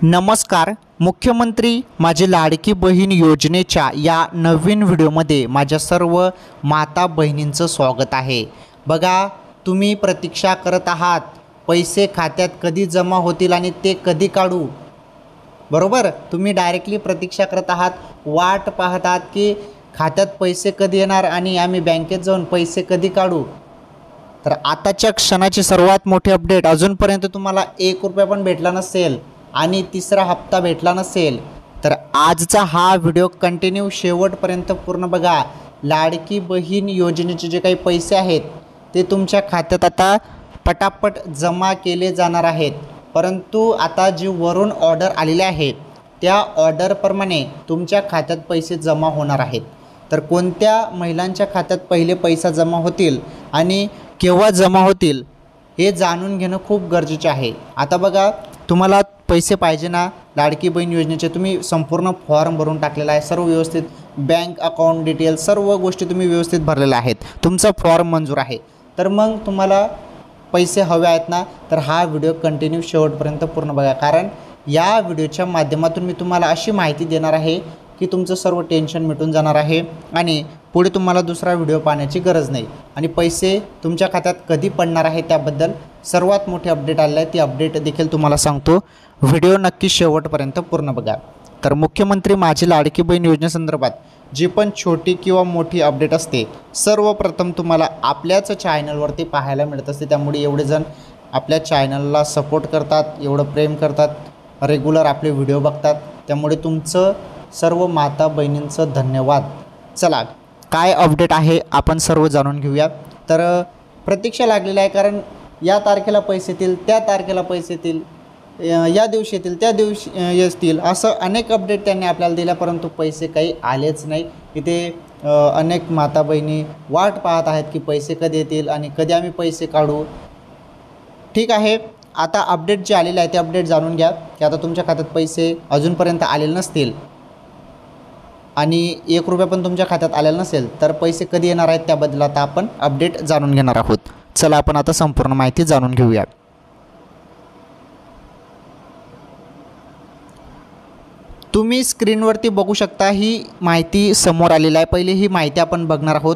नमस्कार. मुख्यमंत्री माझी लाडकी बहीण योजनेच्या या नवीन व्हिडिओमध्ये माझ्या सर्व माता बहिणींचं स्वागत आहे. बघा, तुम्ही प्रतीक्षा करत आहात पैसे खात्यात कधी जमा होतील आणि ते कधी काढू. बरोबर, तुम्ही डायरेक्टली प्रतीक्षा करत आहात, वाट पाहत आहात की खात्यात पैसे कधी येणार आणि आम्ही बँकेत जाऊन पैसे कधी काढू. तर आताच्या क्षणाची सर्वात मोठी अपडेट, अजूनपर्यंत तुम्हाला 1 रुपया पण भेटला नसेल आणि तिसरा हप्ता भेटला नसेल तर आजचा हा व्हिडिओ कंटिन्यू शेवटपर्यंत पूर्ण बघा. लाडकी बहीण योजनेचे जे काही पैसे आहेत ते तुमच्या खात्यात आता पटापट जमा केले जाणार आहेत. परंतु आता जी वरून ऑर्डर आलेली आहे त्या ऑर्डरप्रमाणे तुमच्या खात्यात पैसे जमा होणार आहेत. तर कोणत्या महिलांच्या खात्यात पहिले पैसा जमा होतील आणि केव्हा जमा होतील हे जाणून घेणं खूप गरजेचे आहे. आता बघा, तुम्हाला पैसे पाहिजे ना लाडकी बहीण योजनेचे, तुम्ही संपूर्ण फॉर्म भरून टाकलेला आहे, सर्व व्यवस्थित बँक अकाउंट डिटेल्स सर्व गोष्टी तुम्ही व्यवस्थित भरलेल्या आहेत, तुमचा फॉर्म मंजूर आहे. तर मग तुम्हाला पैसे हवे आहेत ना, तर हा व्हिडिओ कंटिन्यू शेवटपर्यंत पूर्ण बघा. कारण या व्हिडिओच्या माध्यमातून मी तुम्हाला अशी माहिती देणार आहे की तुमचं सर्व टेन्शन मिटून जाणार आहे आणि पुढे तुम्हाला दुसरा व्हिडिओ पाहण्याची गरज नाही. आणि पैसे तुमच्या खात्यात कधी पडणार आहे त्याबद्दल सर्वात मोठी अपडेट आलेली आहे, ती अपडेट देखील तुम्हाला सांगतो. व्हिडिओ नक्की शेवटपर्यंत पूर्ण बघा. तर मुख्यमंत्री माझी लाडकी बहीण योजनेसंदर्भात जी पण छोटी किंवा मोठी अपडेट असते सर्वप्रथम तुम्हाला आपल्याच चॅनलवरती पाहायला मिळत असते. त्यामुळे एवढे जण आपल्या चॅनलला सपोर्ट करतात, एवढं प्रेम करतात, रेग्युलर आपले व्हिडिओ बघतात, त्यामुळे तुमचं सर्व माता बहिणींचं धन्यवाद. चला, काय अपडेट आहे आपण सर्व जाणून घेऊया. तर प्रतीक्षा लागलेली आहे, कारण या तारखेला पैसे येतील, त्या तारखेला पैसे येतील, या दिवशी येतील, त्या दिवशी येतील, असं अनेक अपडेट त्यांनी आपल्याला दिल्या, परंतु पैसे काही आलेच नाही. इथे अनेक माता बहिणी वाट पाहत आहेत की पैसे कधी येतील आणि कधी आम्ही पैसे काढू. ठीक आहे, आता अपडेट जे आलेले आहे ते अपडेट जाणून घ्या की आता तुमच्या खात्यात पैसे अजूनपर्यंत आलेले नसतील आणि 1 रुपया पण तुमच्या खात्यात आलेला नसेल तर पैसे कधी येणार आहेत त्याबद्दल आता आपण अपडेट जाणून घेणार आहोत. चला, आपण आता संपूर्ण माहिती जाणून घेऊया. तुम्ही स्क्रीनवरती बघू शकता, ही माहिती समोर आलेली आहे. पहिली ही माहिती आपण बघणार आहोत,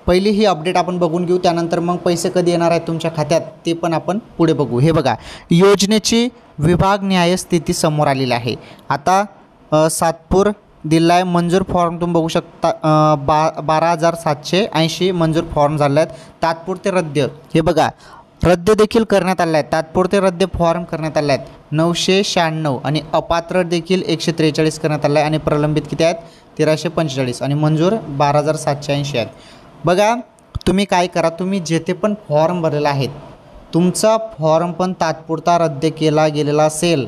पहिली ही अपडेट आपण बघून घेऊ, त्यानंतर मग पैसे कधी येणार आहेत तुमच्या खात्यात ते पण आपण पुढे बघू. हे बघा, योजनेची विभागनिहाय स्थिती समोर आलेली आहे. आता सातपूर दिला आहे मंजूर फॉर्म तुम्ही बघू शकता, 12,780 मंजूर फॉर्म झाले आहेत. तात्पुरते रद्द, हे बघा, रद्द देखील करण्यात आले आहेत, तात्पुरते रद्द फॉर्म करण्यात आले आहेत 996 आणि अपात्र देखील 143 करण्यात आले आहे आणि प्रलंबित किती आहेत 1345 आणि मंजूर 12,780 आहेत. बघा, तुम्ही काय करा, तुम्ही जेथे पण फॉर्म भरलेला आहेत तुमचा फॉर्म पण तात्पुरता रद्द केला गेलेला असेल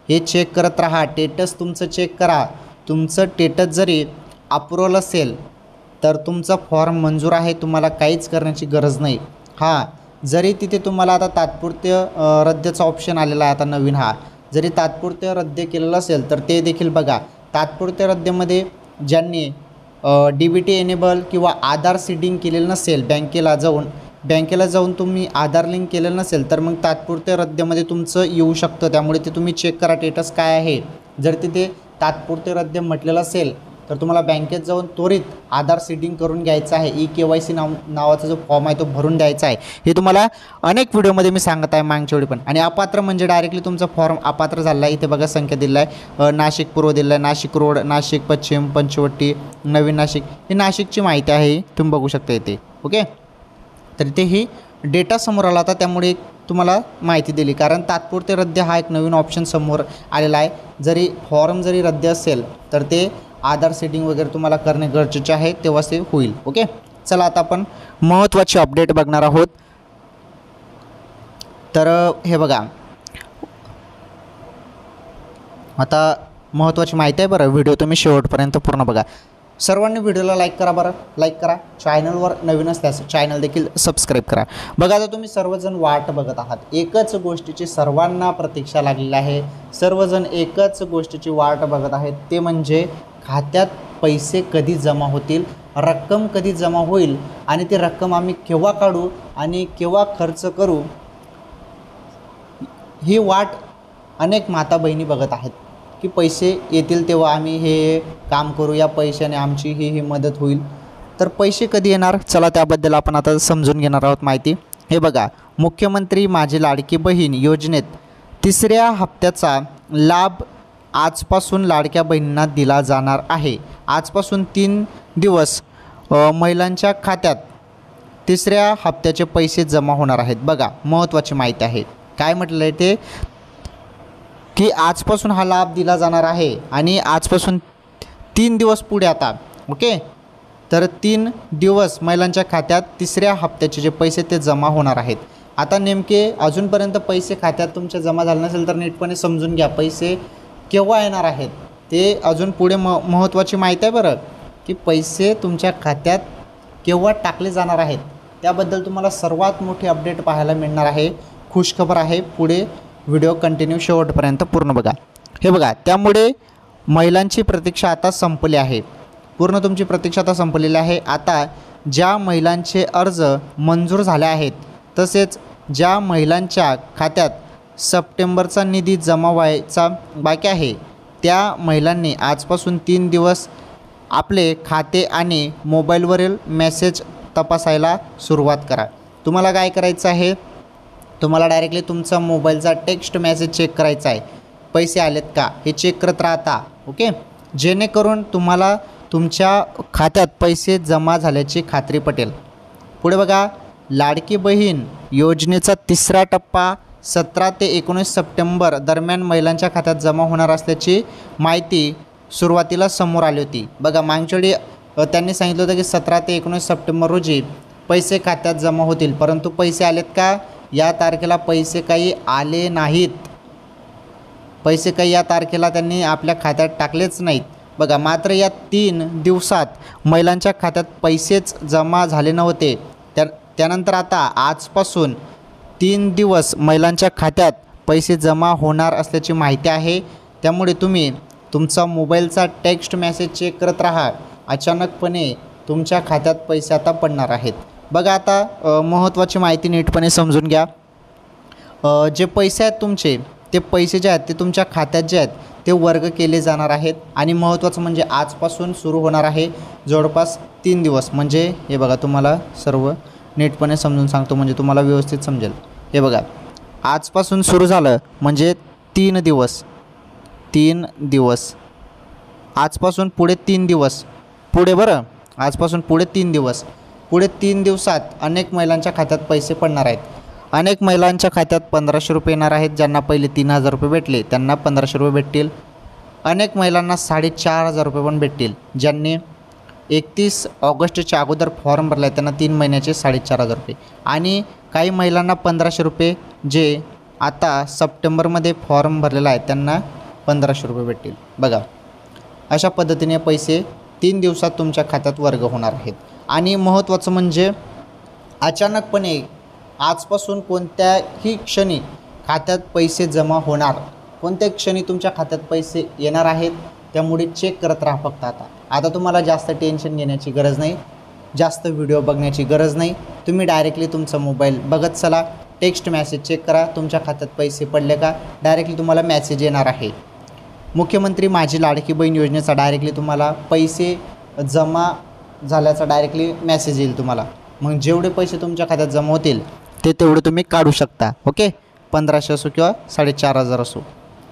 हे चेक करत राहा. टेटस तुमचं चेक करा. तुमचं टेटस जरी अप्रूव्हल असेल तर तुमचा फॉर्म मंजूर आहे, तुम्हाला काहीच करण्याची गरज नाही. हां, जरी तिथे तुम्हाला आता तात्पुरते रद्दचा ऑप्शन आलेला आहे आता नवीन, हा जरी तात्पुरते रद्द केलेलं असेल तर ते देखील बघा. तात्पुरते रद्दमध्ये ज्यांनी DBT एनेबल किंवा आधार सीडिंग केलेलं नसेल, बँकेला जाऊन तुम्ही आधार लिंक केलेलं नसेल तर मग तात्पुरते रद्दमध्ये तुमचं येऊ शकतं. त्यामुळे ते तुम्ही चेक करा स्टेटस काय आहे. जर तिथे तात्पुरते रद्द म्हटलेलं असेल तर तुम्हाला बँकेत जाऊन त्वरित आधार सीडिंग करून घ्यायचं आहे. EKYC नावाचा जो फॉर्म आहे तो भरून द्यायचा आहे. हे तुम्हाला अनेक व्हिडिओमध्ये मी सांगत आहे मागच्या वेळी पण. आणि अपात्र म्हणजे डायरेक्टली तुमचा फॉर्म अपात्र झाला आहे. इथे बघा संख्या दिला आहे, नाशिक पूर्व दिला आहे, नाशिक रोड, नाशिक पश्चिम, पंचवटी, नवीन नाशिक, ही नाशिकची माहिती आहे, तुम्ही बघू शकता इथे. ओके, तर इथे ही डेटा समोर आला होता त्यामुळे तुम्हाला माहिती दिली. कारण तात्पुरते रद्द हा एक नवीन ऑप्शन समोर आलेला आहे. जरी फॉर्म जरी रद्द असेल तर ते आधार सेटिंग वगैरे तुम्हाला करणे गरजेचे आहे, तेव्हाच ते होईल. ओके, चला आता आपण महत्त्वाची अपडेट बघणार आहोत. तर हे बघा, आता महत्त्वाची माहिती आहे बरं, व्हिडिओ तुम्ही शेवटपर्यंत पूर्ण बघा. सर्वांनी व्हिडिओला लाईक करा बरं, लाईक करा. चॅनलवर नवीन असल्यास चॅनल देखील सबस्क्राईब करा. बघा, आता तुम्ही सर्वजण वाट बघत आहात, एकच गोष्टीची सर्वांना प्रतीक्षा लागलेली आहे. सर्वजण एकच गोष्टीची वाट बघत आहेत, ते म्हणजे खात्यात पैसे कधी जमा होतील, रक्कम कधी जमा होईल आणि ती रक्कम आम्ही केव्हा काढू आणि केव्हा खर्च करू, ही वाट अनेक माता बहिणी बघत आहेत की पैसे येतील तेव्हा आम्ही हे काम करू, या पैशाने आमची ही मदत होईल. तर पैसे कधी येणार, चला त्याबद्दल आपण आता समजून घेणार आहोत माहिती. हे बघा, मुख्यमंत्री माझी लाडकी बहीण योजनेत तिसऱ्या हप्त्याचा लाभ आजपासून लाडक्या बहिणींना दिला जाणार आहे. आजपासून 3 दिवस महिलांच्या खात्यात तिसऱ्या हप्त्याचे पैसे जमा होणार आहेत. बघा, महत्त्वाची माहिती आहे. काय म्हटलं आहे ते, की आजपासून हा लाभ दिला जाणार आहे आणि आजपासून 3 दिवस पुढे आता, ओके. तर 3 दिवस महिलांच्या खात्यात तिसऱ्या हप्त्याचे जे पैसे ते जमा होणार आहेत. आता नेमके अजूनपर्यंत पैसे खात्यात तुमच्या जमा झाले नसेल तर नीटपणे समजून घ्या, पैसे केव्हा येणार आहेत ते अजून पुढे महत्त्वाची माहिती आहे बरं, की पैसे तुमच्या खात्यात केव्हा टाकले जाणार आहेत त्याबद्दल तुम्हाला सर्वात मोठी अपडेट पाहायला मिळणार आहे. खुशखबर आहे. पुढे व्हिडिओ कंटिन्यू शेवटपर्यंत पूर्ण बघा. हे बघा, त्यामुळे महिलांची प्रतीक्षा आता संपली आहे. पूर्ण तुमची प्रतीक्षा आता संपलेली आहे. आता ज्या महिलांचे अर्ज मंजूर झाले आहेत तसेच ज्या महिलांच्या खात्यात सप्टेंबरचा निधी जमा व्हायचा बाकी आहे त्या महिलांनी आजपासून 3 दिवस आपले खाते आणि मोबाईलवरील मेसेज तपासायला सुरुवात करा. तुम्हाला काय करायचं आहे, तुम्हाला डायरेक्टली तुमचा मोबाईलचा टेक्स्ट मेसेज चेक करायचा आहे. पैसे आलेत का हे चेक करत राहता, ओके. जेणेकरून तुम्हाला तुमच्या खात्यात पैसे जमा झाल्याची खात्री पटेल. पुढे बघा, लाडकी बहीण योजनेचा तिसरा टप्पा 17 ते 19 सप्टेंबर दरम्यान महिलांच्या खात्यात जमा होणार असल्याची माहिती सुरुवातीला समोर आली होती. बघा, मागच्या वेळी त्यांनी सांगितलं होतं की 17 ते 19 सप्टेंबर रोजी पैसे खात्यात जमा होतील, परंतु पैसे आलेत का, या तारखेला पैसे काही आले नाहीत. पैसे काही या तारखेला त्यांनी आपल्या खात्यात टाकलेच नाहीत. बघा, मात्र या 3 दिवसात महिलांच्या खात्यात पैसेच जमा झाले नव्हते. त्यानंतर आता आजपासून 3 दिवस महिलांच्या खात्यात पैसे जमा होणार असल्याची माहिती आहे. त्यामुळे तुम्ही तुमचा मोबाईलचा टेक्स्ट मेसेज चेक करत राहा. अचानकपणे तुमच्या खात्यात पैसे आता पडणार आहेत. बघा, आता महत्त्वाची माहिती नीटपणे समजून घ्या. जे पैसे आहेत तुमचे, ते पैसे जे आहेत ते तुमच्या खात्यात जे आहेत ते वर्ग केले जाणार आहेत. आणि महत्त्वाचं म्हणजे आजपासून सुरू होणार आहे जवळपास 3 दिवस. म्हणजे हे बघा, तुम्हाला सर्व नीटपणे समजून सांगतो म्हणजे तुम्हाला व्यवस्थित समजेल. हे बघा, आजपासून सुरू झालं म्हणजे 3 दिवस आजपासून पुढे 3 दिवस पुढे, बरं, आजपासून पुढे 3 दिवस, पुढे 3 दिवसात अनेक महिलांच्या खात्यात पैसे पडणार आहेत. अनेक महिलांच्या खात्यात 1500 रुपये येणार आहेत. ज्यांना पहिले 3000 रुपये भेटले त्यांना 1500 रुपये भेटतील. अनेक महिलांना 4500 रुपये पण भेटतील. ज्यांनी 31 ऑगस्टच्या अगोदर फॉर्म भरला आहे त्यांना 3 महिन्याचे 4500 रुपये. आणि काही महिलांना 1500 रुपये, जे आता सप्टेंबरमध्ये फॉर्म भरलेला आहे त्यांना 1500 रुपये भेटतील. बघा, अशा पद्धतीने पैसे 3 दिवसात तुमच्या खात्यात वर्ग होणार आहेत. आणि महत्त्वाचं म्हणजे अचानकपणे आजपासून कोणत्याही क्षणी खात्यात पैसे जमा होणार, कोणत्याही क्षणी तुमच्या खात्यात पैसे येणार आहेत. त्यामुळे चेक करत राहा फक्त. आता तुम्हाला जास्त टेन्शन घेण्याची गरज नाही, जास्त व्हिडिओ बघण्याची गरज नाही. तुम्ही डायरेक्टली तुमचा मोबाईल बघत चला, टेक्स्ट मेसेज चेक करा, तुमच्या खात्यात पैसे पडले का डायरेक्टली तुम्हाला मेसेज येणार आहे. मुख्यमंत्री माझी लाडकी बहीण योजनेचा डायरेक्टली तुम्हाला पैसे जमा झाल्याचा डायरेक्टली मेसेज येईल तुम्हाला. मग जेवढे पैसे तुमच्या खात्यात जमा होतील ते तेवढे तुम्ही काढू शकता, ओके. 1500 असो किंवा 4500 असो,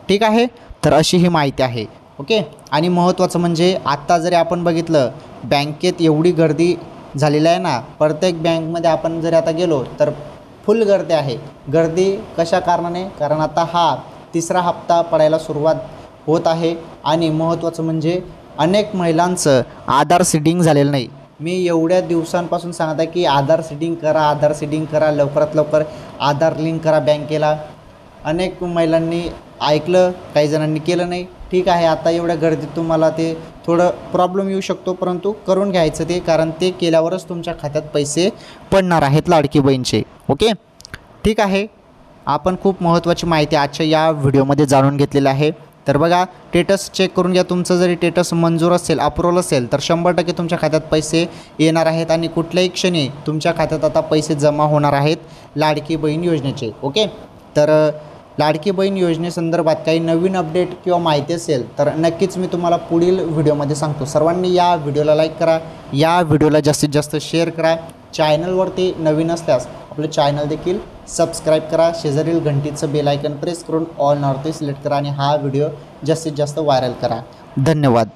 ठीक आहे. तर अशी ही माहिती आहे, ओके. आणि महत्त्वाचं म्हणजे आत्ता जरी आपण बघितलं बँकेत एवढी गर्दी झालेली आहे ना, प्रत्येक बँकमध्ये आपण जरी आता गेलो तर फुल गर्दी आहे. गर्दी कशा कारणाने, कारण आता हा तिसरा हप्ता पडायला सुरुवात होत आहे. आणि महत्त्वाचं म्हणजे अनेक महिलांचं आधार सीडिंग झालेलं नाही. मी एवढ्या दिवसांपासून सांगत आहे की आधार सीडिंग करा, लवकरात लवकर आधार लिंक करा बँकेला. अनेक महिलांनी ऐकलं, काही जणांनी केलं नाही, ठीक आहे. आता एवढ्या गर्दीत तुम्हाला ते थोडं प्रॉब्लेम येऊ शकतो, परंतु करून घ्यायचं ते, कारण ते केल्यावरच तुमच्या खात्यात पैसे पडणार आहेत लाडकी बहीणचे, ओके. ठीक आहे. आपण खूप महत्त्वाची माहिती आजच्या या व्हिडिओमध्ये जाणून घेतलेली आहे. तर बघा, स्टेटस चेक करून घ्या. तुमचं जरी स्टेटस मंजूर असेल, अप्रूव्हल असेल तर 100% तुमच्या खात्यात पैसे येणार आहेत. आणि कुठल्याही क्षणी तुमच्या खात्यात आता पैसे जमा होणार आहेत लाडकी बहीण योजनेचे, ओके. तर लाडकी बहीण योजनेसंदर्भात काही नवीन अपडेट किंवा माहिती असेल तर नक्कीच मी तुम्हाला पुढील व्हिडिओमध्ये सांगतो. सर्वांनी या व्हिडिओला लाईक करा, या व्हिडिओला जास्तीत जास्त शेअर करा. चॅनलवरती नवीन असल्यास आपलं चॅनल देखील सबस्क्राईब करा. शेजारील घंटीचं बेल आयकन प्रेस करून ऑल नॉर्थ सिलेक्ट करा आणि हा व्हिडिओ जास्तीत जास्त व्हायरल करा. धन्यवाद.